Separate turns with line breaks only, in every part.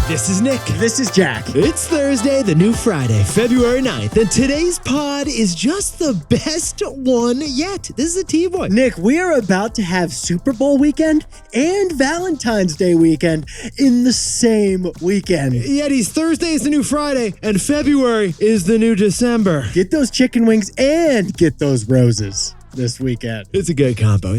This is Nick.
This is Jack.
It's Thursday, the new Friday, February 9th, and today's pod is just the best one yet. This is a T-Boy.
Nick, we are about to have Super Bowl weekend and Valentine's Day weekend in the same weekend.
Yeti's Thursday is the new Friday, and February is the new December.
Get those chicken wings and get those roses this weekend.
It's a good combo.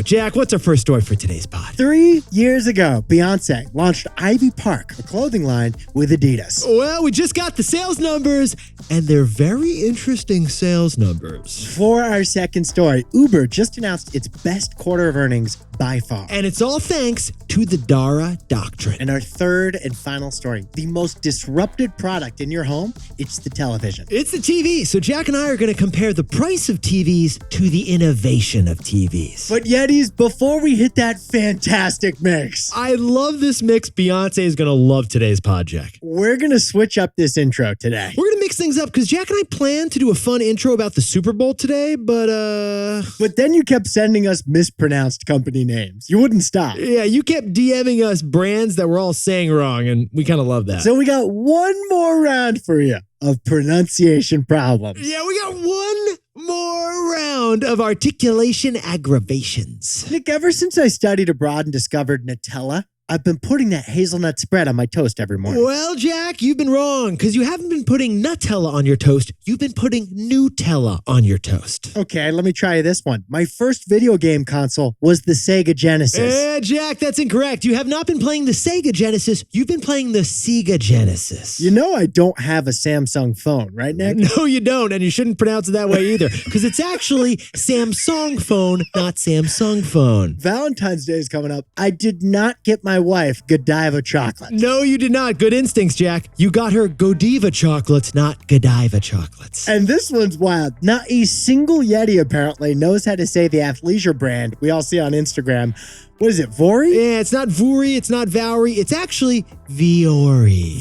Jack, what's our first story for today's pod?
3 years ago, Beyonce launched Ivy Park, a clothing line with Adidas.
Well, we just got the sales numbers, and they're very interesting sales numbers.
For our second story, Uber just announced its best quarter of earnings by far.
And it's all thanks to the Dara Doctrine.
And our third and final story, the most disrupted product in your home, it's the television.
It's the TV. So Jack and I are going to compare the price of TVs to the innovation of TVs.
But Yetis, before we hit that fantastic mix,
I love this mix. Beyonce is going to love today's pod, Jack.
We're going to switch up this intro today.
We're going to mix things up because Jack and I planned to do a fun intro about the Super Bowl today, but
then you kept sending us mispronounced company names. You wouldn't stop.
Yeah, you kept DMing us brands that we're all saying wrong, and we kind of love that.
So we got one more round for you of pronunciation problems.
Yeah, we got one more round of articulation aggravations.
Nick, ever since I studied abroad and discovered Nutella, I've been putting that hazelnut spread on my toast every morning.
Well, Jack, you've been wrong because you haven't been putting Nutella on your toast. You've been putting Nutella on your toast.
Okay, let me try this one. My first video game console was the Sega Genesis.
Jack, that's incorrect. You have not been playing the Sega Genesis. You've been playing the Sega Genesis.
You know I don't have a Samsung phone, right, Nick?
No, you don't, and you shouldn't pronounce it that way either because it's actually Samsung phone, not Samsung phone.
Valentine's Day is coming up. I did not get my wife Godiva chocolate.
No, you did not. Good instincts, Jack. You got her Godiva chocolates, not Godiva chocolates.
And this one's wild. Not a single Yeti apparently knows how to say the athleisure brand we all see on Instagram. What is it, Vori?
Yeah, it's not Vuri, it's not Vowry, it's actually Viore.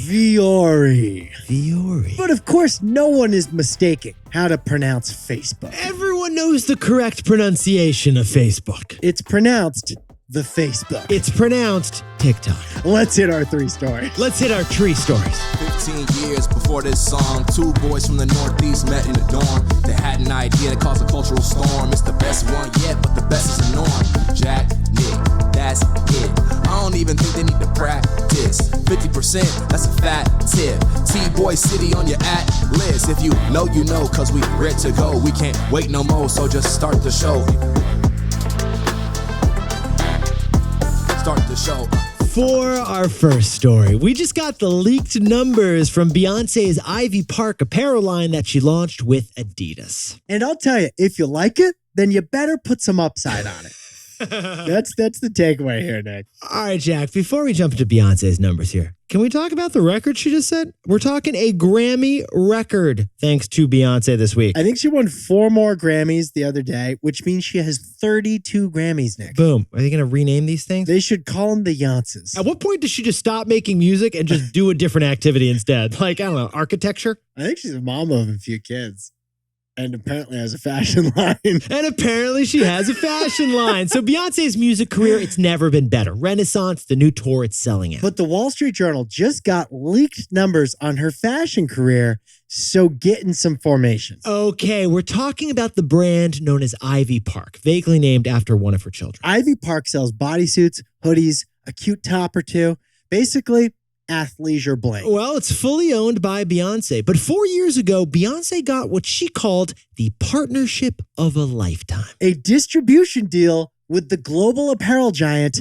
Viore. But of course, no one is mistaking how to pronounce Facebook.
Everyone knows the correct pronunciation of Facebook.
It's pronounced the Facebook.
It's pronounced TikTok.
Let's hit our three stories.
Let's hit our tree stories.
15 years before this song, two boys from the Northeast met in the dorm. They had an idea that caused a cultural storm. It's the best one yet, but the best is the norm. Jack, Nick, that's it. I don't even think they need to practice. 50%, that's a fat tip. T-Boy City on your list. If you know, you know, cause we ready to go. We can't wait no more, so just start the show. Start the show.
For our first story, we just got the leaked numbers from Beyonce's Ivy Park apparel line that she launched with Adidas.
And I'll tell you, if you like it, then you better put some upside on it. That's the takeaway here, Nick.
All right, Jack, before we jump into Beyonce's numbers here, can we talk about the record she just set? We're talking a Grammy record thanks to Beyonce this week.
I think she won 4 more Grammys the other day, which means she has 32 Grammys, Nick.
Boom. Are they going to rename these things?
They should call them the Younces.
At what point does she just stop making music and just do a different activity instead? Like, I don't know, architecture?
I think she's a mom of a few kids. And apparently has a fashion line.
And apparently she has a fashion line. So Beyonce's music career, it's never been better. Renaissance, the new tour, it's selling out.
But the Wall Street Journal just got leaked numbers on her fashion career, so get in some formation.
Okay, we're talking about the brand known as Ivy Park, vaguely named after one of her children.
Ivy Park sells bodysuits, hoodies, a cute top or two. Basically, athleisure bling.
Well, it's fully owned by Beyonce, but 4 years ago, Beyonce got what she called the partnership of a lifetime.
A distribution deal with the global apparel giant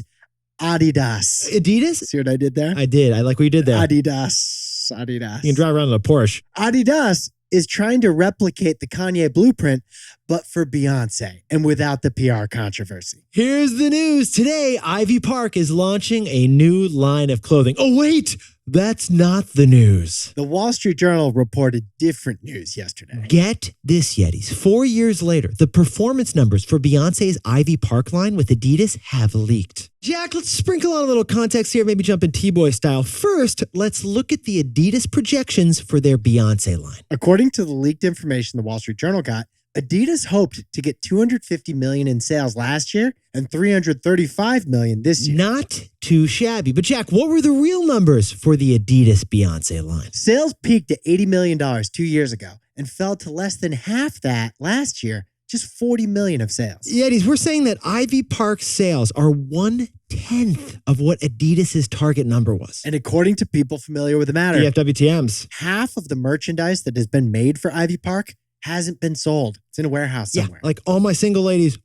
Adidas.
Adidas?
See what I did there?
I did. I like what you did there.
Adidas.
You can drive around in a Porsche.
Adidas is trying to replicate the Kanye blueprint, but for Beyonce and without the PR controversy.
Here's the news. Today, Ivy Park is launching a new line of clothing. Oh, wait, that's not the news.
The Wall Street Journal reported different news yesterday.
Get this, Yetis. 4 years later, the performance numbers for Beyonce's Ivy Park line with Adidas have leaked. Jack, let's sprinkle on a little context here, maybe jump in T-Boy style. First, let's look at the Adidas projections for their Beyonce line.
According to the leaked information the Wall Street Journal got, Adidas hoped to get $250 million in sales last year and $335 million this year.
Not too shabby. But Jack, what were the real numbers for the Adidas Beyonce line?
Sales peaked at $80 million 2 years ago and fell to less than half that last year, just $40 million of sales.
Yetis, we're saying that Ivy Park sales are 1/10 of what Adidas's target number was.
And according to people familiar with the matter,
DFWTMs.
half of the merchandise that has been made for Ivy Park hasn't been sold. It's in a warehouse somewhere.
Yeah, like all my single ladies,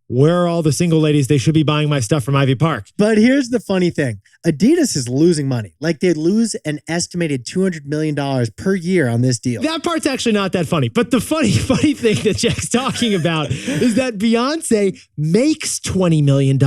where are all the single ladies? They should be buying my stuff from Ivy Park.
But here's the funny thing. Adidas is losing money. Like they lose an estimated $200 million per year on this deal.
That part's actually not that funny. But the funny thing that Jack's talking about is that Beyonce makes $20 million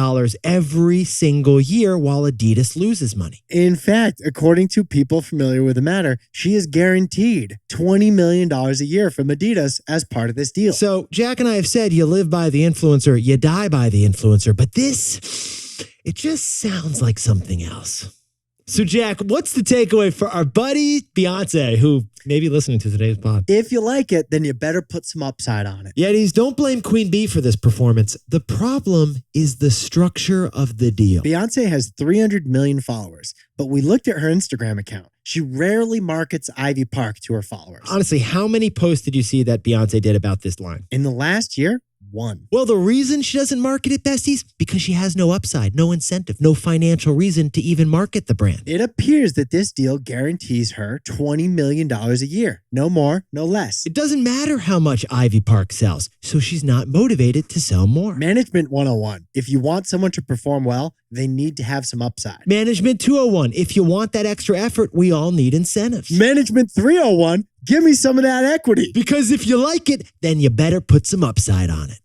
every single year while Adidas loses money.
In fact, according to people familiar with the matter, she is guaranteed $20 million a year from Adidas as part of this deal.
So Jack and I have said you live by the influencer, you die by the influencer. But this, it just sounds like something else. So Jack, what's the takeaway for our buddy Beyonce, who may be listening to today's pod?
If you like it, then you better put some upside on it.
Yetis, don't blame Queen Bee for this performance. The problem is the structure of the deal.
Beyonce has 300 million followers, but we looked at her Instagram account. She rarely markets Ivy Park to her followers.
Honestly, how many posts did you see that Beyonce did about this line?
In the last year, 1.
Well, the reason she doesn't market it, besties, because she has no upside, no incentive, no financial reason to even market the brand.
It appears that this deal guarantees her $20 million a year. No more, no less.
It doesn't matter how much Ivy Park sells, so she's not motivated to sell more.
Management 101. If you want someone to perform well, they need to have some upside.
Management 201. If you want that extra effort, we all need incentives.
Management 301. Give me some of that equity.
Because if you like it, then you better put some upside on it.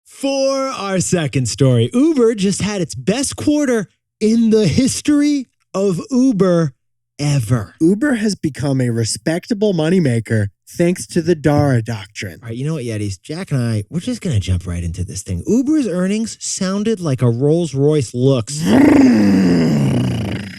For our second story, Uber just had its best quarter in the history of Uber ever.
Uber has become a respectable moneymaker thanks to the Dara Doctrine.
All right, you know what, Yetis? Jack and I, we're just going to jump right into this thing. Uber's earnings sounded like a Rolls-Royce looks.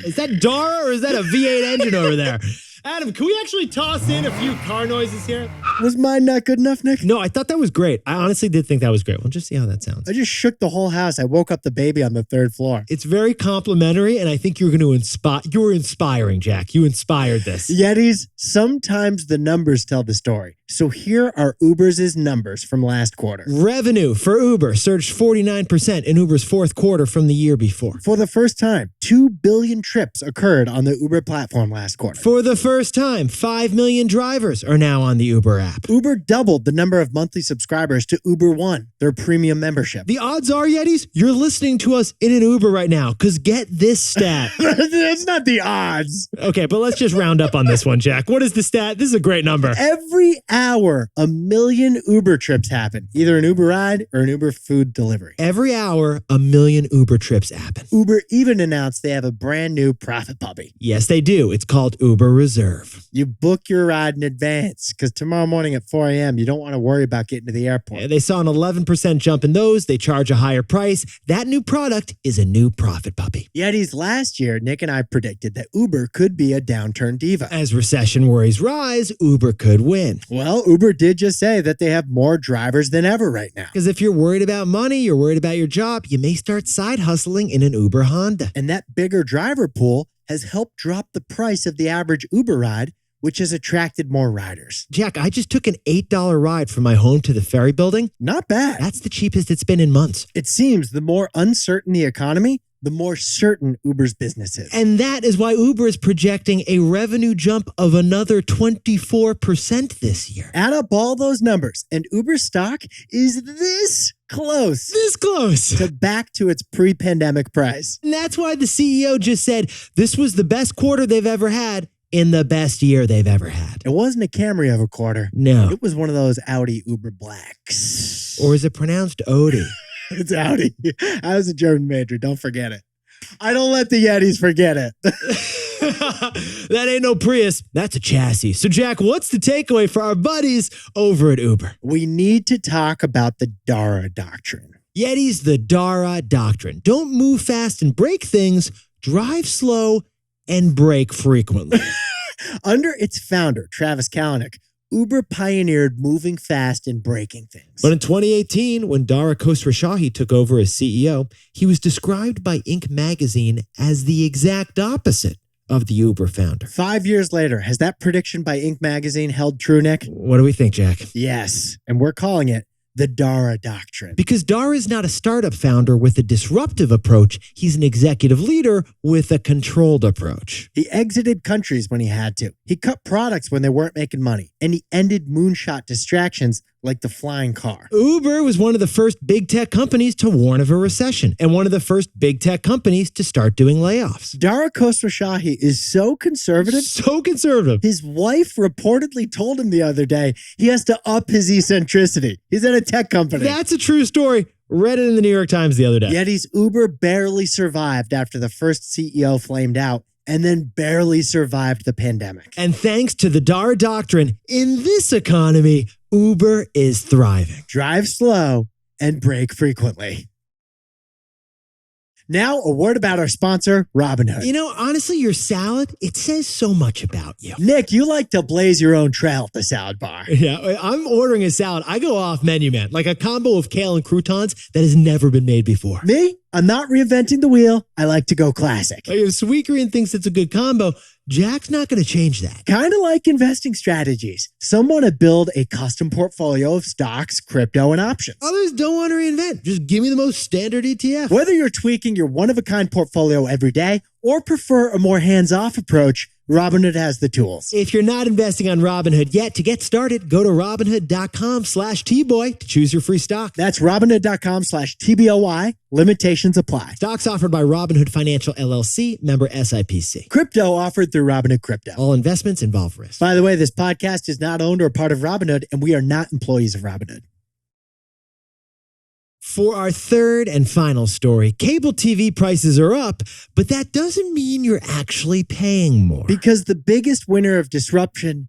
Is that Dara or is that a V8 engine over there? Adam, can we actually toss in a few car noises here?
Was mine not good enough, Nick?
No, I thought that was great. I honestly did think that was great. We'll just see how that sounds.
I just shook the whole house. I woke up the baby on the 3rd floor.
It's very complimentary, and I think you're going to inspire. You were inspiring, Jack. You inspired this.
Yetis, sometimes the numbers tell the story. So here are Uber's numbers from last quarter.
Revenue for Uber surged 49% in Uber's fourth quarter from the year before.
For the first time, 2 billion trips occurred on the Uber platform last quarter.
For the first time, 5 million drivers are now on the Uber app.
Uber doubled the number of monthly subscribers to Uber One, their premium membership.
The odds are, Yetis, you're listening to us in an Uber right now, because get this stat.
That's not the odds.
Okay, but let's just round up on this one, Jack. What is the stat? This is a great number.
Every hour, 1 million Uber trips happen, either an Uber ride or an Uber food delivery.
Every hour, 1 million Uber trips happen.
Uber even announced they have a brand new profit puppy.
Yes, they do. It's called Uber Reserve.
You book your ride in advance because tomorrow morning at 4 a.m., you don't want to worry about getting to the airport.
They saw an 11% jump in those. They charge a higher price. That new product is a new profit puppy.
Yetis, last year, Nick and I predicted that Uber could be a downturn diva.
As recession worries rise, Uber could win.
Well, Uber did just say that they have more drivers than ever right now.
Because if you're worried about money, you're worried about your job, you may start side hustling in an Uber Honda.
And that bigger driver pool has helped drop the price of the average Uber ride, which has attracted more riders.
Jack, I just took an $8 ride from my home to the ferry building.
Not bad.
That's the cheapest it's been in months.
It seems the more uncertain the economy, the more certain Uber's business is.
And that is why Uber is projecting a revenue jump of another 24% this year.
Add up all those numbers, and Uber's stock is this close to back to its pre-pandemic price.
And that's why the CEO just said this was the best quarter they've ever had in the best year they've ever had.
It wasn't a Camry of a quarter.
No.
It was one of those Audi Uber Blacks.
Or is it pronounced Odie?
It's Audi. I was a German major. Don't forget it. I don't let the Yetis forget it.
That ain't no Prius. That's a chassis. So, Jack, what's the takeaway for our buddies over at Uber?
We need to talk about the Dara Doctrine.
Yetis, the Dara Doctrine. Don't move fast and break things. Drive slow and brake frequently.
Under its founder, Travis Kalanick, Uber pioneered moving fast and breaking things.
But in 2018, when Dara Doctrine took over as CEO, he was described by Inc. magazine as the exact opposite of the Uber founder.
5 years later, has that prediction by Inc. magazine held true, Nick?
What do we think, Jack?
Yes, and we're calling it the Dara Doctrine.
Because Dara is not a startup founder with a disruptive approach. He's an executive leader with a controlled approach.
He exited countries when he had to. He cut products when they weren't making money. And he ended moonshot distractions like the flying car.
Uber was one of the first big tech companies to warn of a recession and one of the first big tech companies to start doing layoffs.
Dara Khosrowshahi is so conservative.
So conservative.
His wife reportedly told him the other day he has to up his eccentricity. He's at a tech company.
That's a true story. Read it in the New York Times the other day.
Yet his Uber barely survived after the first CEO flamed out and then barely survived the pandemic.
And thanks to the Dara Doctrine, in this economy, Uber is thriving.
Drive slow and brake frequently. Now, a word about our sponsor, Robinhood.
You know, honestly, your salad, it says so much about you.
Nick, you like to blaze your own trail at the salad bar.
Yeah, I'm ordering a salad. I go off menu, man. Like a combo of kale and croutons that has never been made before.
Me? I'm not reinventing the wheel. I like to go classic.
Like if Sweet Green thinks it's a good combo, Jack's not going to change that.
Kind of like investing strategies. Some want to build a custom portfolio of stocks, crypto, and options.
Others don't want to reinvent. Just give me the most standard ETF.
Whether you're tweaking your one-of-a-kind portfolio every day or prefer a more hands-off approach, Robinhood has the tools.
If you're not investing on Robinhood yet, to get started, go to Robinhood.com/TBoy to choose your free stock.
That's Robinhood.com/TBOY. Limitations apply.
Stocks offered by Robinhood Financial LLC, member SIPC.
Crypto offered through Robinhood Crypto.
All investments involve risk.
By the way, this podcast is not owned or part of Robinhood, and we are not employees of Robinhood.
For our third and final story, cable TV prices are up, but that doesn't mean you're actually paying more.
Because the biggest winner of disruption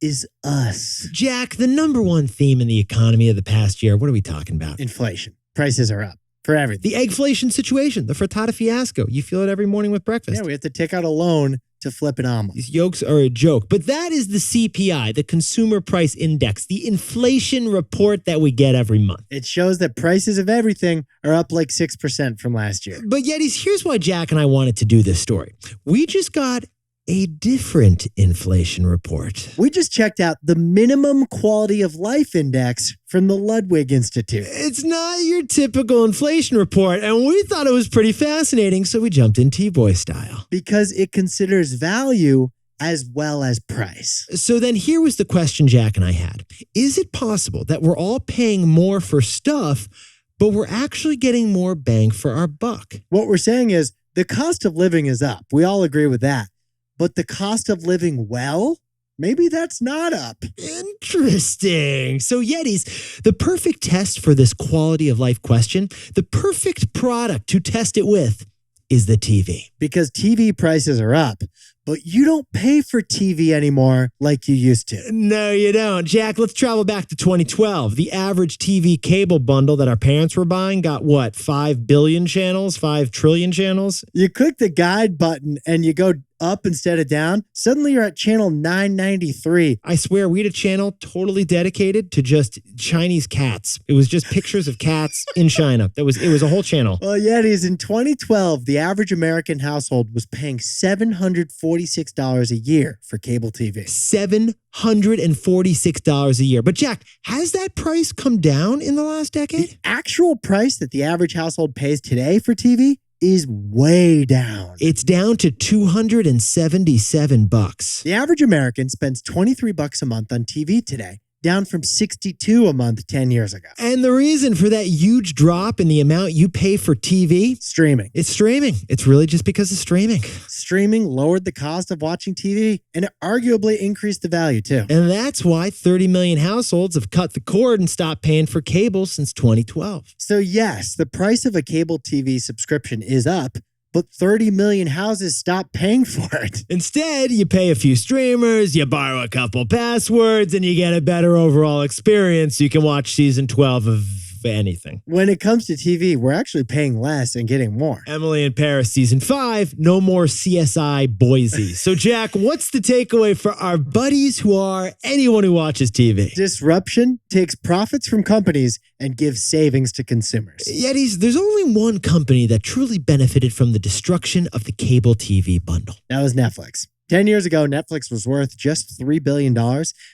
is us.
Jack, the number one theme in the economy of the past year, what are we talking about?
Inflation. Prices are up for everything.
The eggflation situation, the frittata fiasco. You feel it every morning with breakfast.
Yeah, we have to take out a loan to flip an omelet.
These yolks are a joke. But that is the CPI, the Consumer Price Index, the inflation report that we get every month.
It shows that prices of everything are up like 6% from last year.
But Yetis, here's why Jack and I wanted to do this story. We just got a different inflation report.
We just checked out the minimum quality of life index from the Ludwig Institute.
It's not your typical inflation report, and we thought it was pretty fascinating, so we jumped in T-Boy style.
Because it considers value as well as price.
So then here was the question Jack and I had. Is it possible that we're all paying more for stuff, but we're actually getting more bang for our buck?
What we're saying is the cost of living is up. We all agree with that. But the cost of living well, maybe that's not up.
Interesting. So Yetis, the perfect test for this quality of life question, the perfect product to test it with is the TV.
Because TV prices are up, but you don't pay for TV anymore like you used to.
No, you don't. Jack, let's travel back to 2012. The average TV cable bundle that our parents were buying got what, 5 billion channels, 5 trillion channels?
You click the guide button and you go up instead of down. Suddenly you're at channel 993.
I swear we had a channel totally dedicated to just Chinese cats. It was just pictures of cats in China. It was a whole channel.
Well, Yetis, in 2012, the average American household was paying $746 a year for cable TV.
$746 a year. But Jack, has that price come down in the last decade?
The actual price that the average household pays today for TV is way down.
It's down to $277.
The average American spends $23 a month on TV today, down from $62 a month 10 years ago.
And the reason for that huge drop in the amount you pay for TV?
Streaming.
It's streaming. It's really just because of streaming.
Streaming lowered the cost of watching TV, and it arguably increased the value too.
And that's why 30 million households have cut the cord and stopped paying for cable since 2012.
So yes, the price of a cable TV subscription is up, but 30 million houses stop paying for it.
Instead, you pay a few streamers, you borrow a couple passwords, and you get a better overall experience. You can watch season 12 of for anything.
When it comes to TV, we're actually paying less and getting more.
Emily in Paris, season 5, no more CSI Boise. So, Jack, what's the takeaway for our buddies who are anyone who watches TV?
Disruption takes profits from companies and gives savings to consumers.
Yetis, there's only one company that truly benefited from the destruction of the cable TV bundle.
That was Netflix. 10 years ago, Netflix was worth just $3 billion.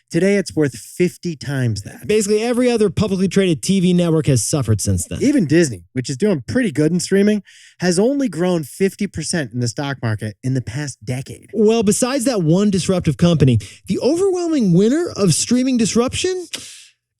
Today, it's worth 50 times that.
Basically, every other publicly traded TV network has suffered since then.
Even Disney, which is doing pretty good in streaming, has only grown 50% in the stock market in the past decade.
Well, besides that one disruptive company, the overwhelming winner of streaming disruption,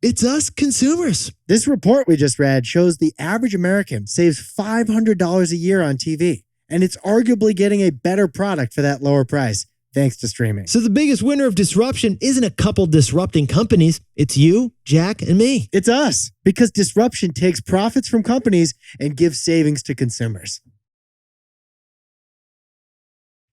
it's us consumers.
This report we just read shows the average American saves $500 a year on TV. And it's arguably getting a better product for that lower price, thanks to streaming.
So the biggest winner of disruption isn't a couple disrupting companies. It's you, Jack, and me.
It's us, because disruption takes profits from companies and gives savings to consumers.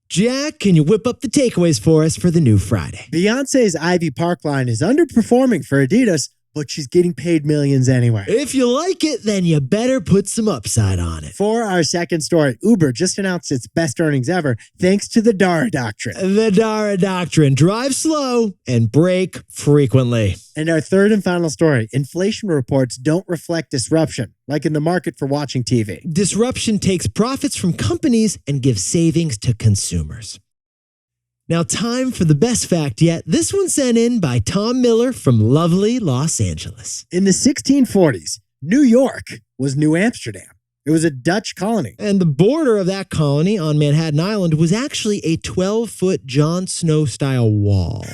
Jack, can you whip up the takeaways for us for the new Friday?
Beyonce's Ivy Park line is underperforming for Adidas, but she's getting paid millions anyway.
If you like it, then you better put some upside on it.
For our second story, Uber just announced its best earnings ever thanks to the Dara Doctrine.
The Dara Doctrine. Drive slow and brake frequently.
And our third and final story, inflation reports don't reflect disruption, like in the market for watching TV.
Disruption takes profits from companies and gives savings to consumers. Now, time for the best fact yet. This one sent in by Tom Miller from lovely Los Angeles.
In the 1640s, New York was New Amsterdam. It was a Dutch colony.
And the border of that colony on Manhattan Island was actually a 12-foot Jon Snow-style wall.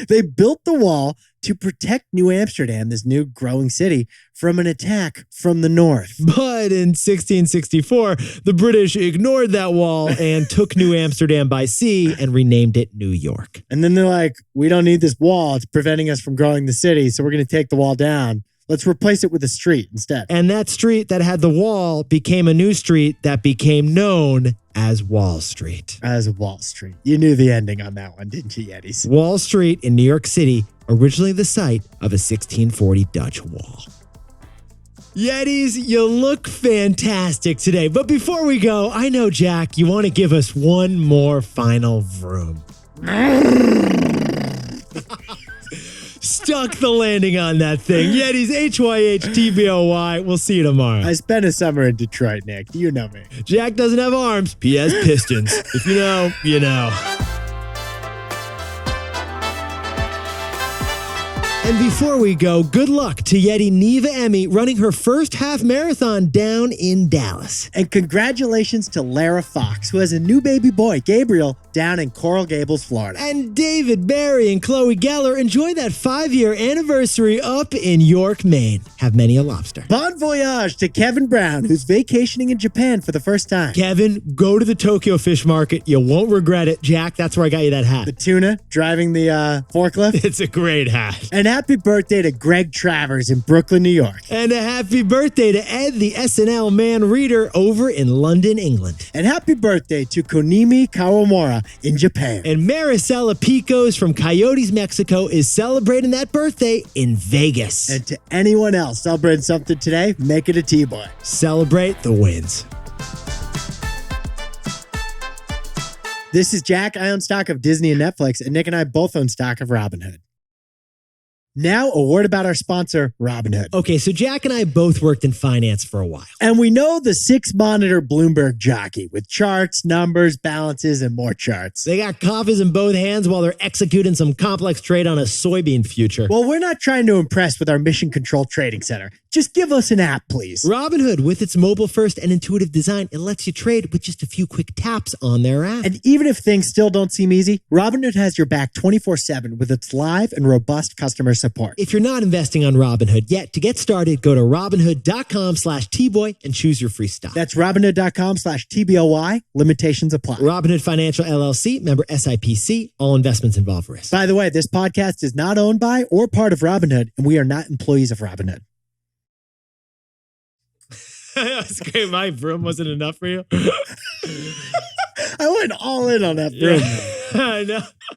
They built the wall to protect New Amsterdam, this new growing city, from an attack from the north.
But in 1664, the British ignored that wall and took New Amsterdam by sea and renamed it New York.
And then they're like, we don't need this wall. It's preventing us from growing the city, so we're going to take the wall down. Let's replace it with a street instead.
And that street that had the wall became a new street that became known as Wall Street.
As Wall Street. You knew the ending on that one, didn't you, Yetis?
Wall Street in New York City, originally the site of a 1640 Dutch wall. Yetis, you look fantastic today. But before we go, I know, Jack, you want to give us one more final vroom. Stuck the landing on that thing. Yetis, HYHTBOY. We'll see you tomorrow.
I spent a summer in Detroit, Nick. You know me.
Jack doesn't have arms. He has pistons. If you know, you know. And before we go, good luck to Yeti Neva Emmy running her first half marathon down in Dallas.
And congratulations to Lara Fox, who has a new baby boy, Gabriel, down in Coral Gables, Florida.
And David Barry and Chloe Geller enjoy that 5-year anniversary up in York, Maine. Have many a lobster.
Bon voyage to Kevin Brown, who's vacationing in Japan for the first time.
Kevin, go to the Tokyo Fish Market. You won't regret it. Jack, that's where I got you that hat.
The tuna driving the forklift.
It's a great hat.
And happy birthday to Greg Travers in Brooklyn, New York.
And a happy birthday to Ed, the SNL man reader over in London, England.
And happy birthday to Konimi Kawamura in Japan.
And Maricela Picos from Coyotes, Mexico is celebrating that birthday in Vegas.
And to anyone else celebrating something today, make it a T-boy.
Celebrate the wins.
This is Jack. I own stock of Disney and Netflix, and Nick and I both own stock of Robinhood. Now, a word about our sponsor, Robinhood.
Okay, so Jack and I both worked in finance for a while.
And we know the 6-monitor Bloomberg jockey with charts, numbers, balances, and more charts.
They got coffees in both hands while they're executing some complex trade on a soybean future.
Well, we're not trying to impress with our mission control trading center. Just give us an app, please.
Robinhood, with its mobile-first and intuitive design, it lets you trade with just a few quick taps on their app.
And even if things still don't seem easy, Robinhood has your back 24/7 with its live and robust customer support.
If you're not investing on Robinhood yet, to get started, go to Robinhood.com/Tboy and choose your free stock.
That's Robinhood.com/TBOY. Limitations apply.
Robinhood Financial LLC, member SIPC. All investments involve risk.
By the way, this podcast is not owned by or part of Robinhood, and we are not employees of Robinhood.
That's great. My broom wasn't enough for you.
I went all in on that broom.
I know.